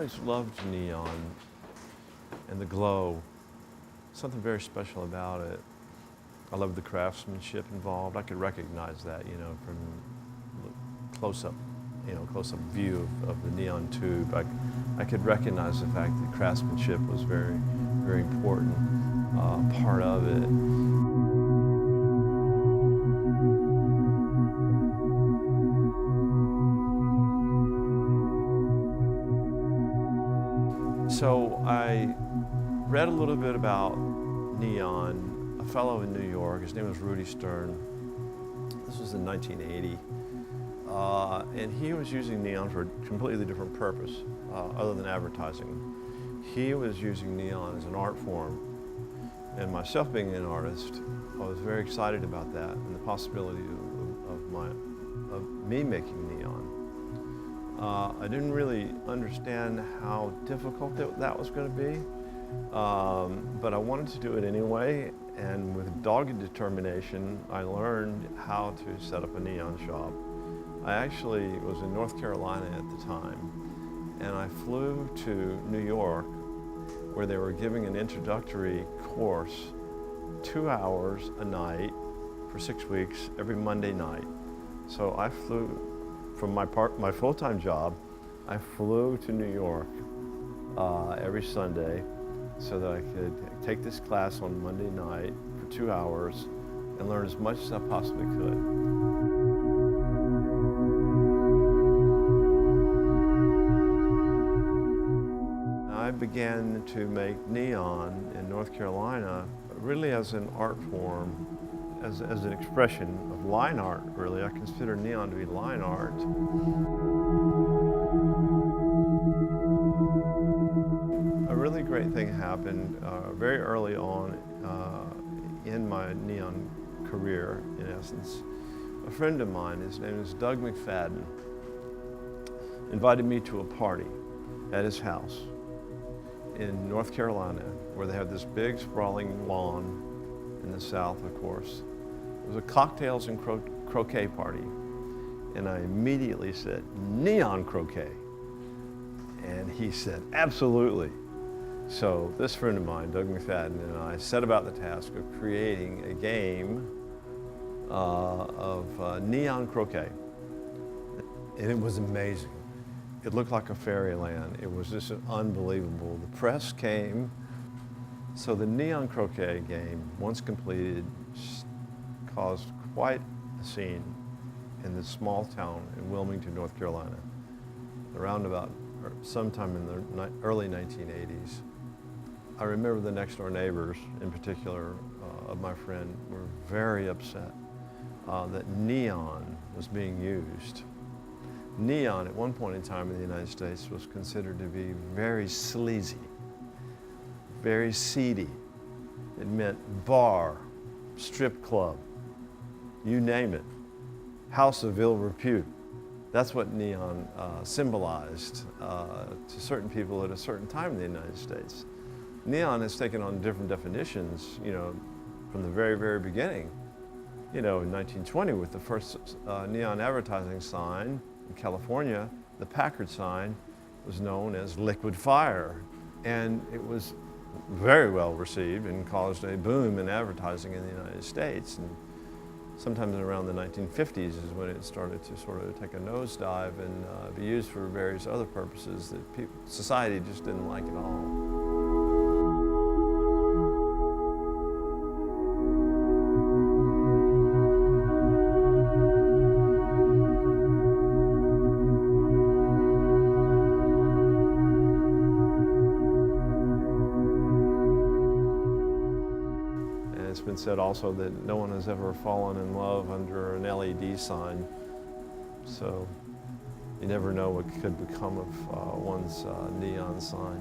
always loved neon and the glow. Something very special about it. I love the craftsmanship involved. I could recognize that, from close-up, close-up view of the neon tube. I could recognize the fact that craftsmanship was very, very important part of it. So I read a little bit about neon. A fellow in New York, his name was Rudy Stern. This was in 1980. And he was using neon for a completely different purpose, other than advertising. He was using neon as an art form. And myself being an artist, I was very excited about that and the possibility of me making neon. I didn't really understand how difficult that was going to be, but I wanted to do it anyway, and with dogged determination, I learned how to set up a neon shop. I actually was in North Carolina at the time, and I flew to New York, where they were giving an introductory course, 2 hours a night for 6 weeks, every Monday night. So I flew from my full-time job. I flew to New York every Sunday so that I could take this class on Monday night for 2 hours and learn as much as I possibly could. I began to make neon in North Carolina really as an art form, as an expression of line art, really. I consider neon to be line art. A really great thing happened very early on in my neon career, in essence. A friend of mine, his name is Doug McFadden, invited me to a party at his house in North Carolina, where they have this big sprawling lawn in the south, of course. It was a cocktails and croquet party, and I immediately said, "Neon croquet." And he said, "Absolutely." So this friend of mine, Doug McFadden, and I set about the task of creating a game of neon croquet. And it was amazing. It looked like a fairyland. It was just unbelievable. The press came. So the neon croquet game, once completed, caused quite a scene in this small town in Wilmington, North Carolina, around about sometime in the early 1980s. I remember the next door neighbors, in particular of my friend, were very upset that neon was being used. Neon, at one point in time in the United States, was considered to be very sleazy, very seedy. It meant bar, strip club, you name it, house of ill repute. That's what neon symbolized to certain people at a certain time in the United States. Neon has taken on different definitions, from the very, very beginning. In 1920, with the first neon advertising sign in California, the Packard sign was known as liquid fire. And it was very well received and caused a boom in advertising in the United States. And sometime around the 1950s is when it started to sort of take a nosedive and be used for various other purposes that society just didn't like at all. It's been said also that no one has ever fallen in love under an LED sign, so you never know what could become of one's neon sign.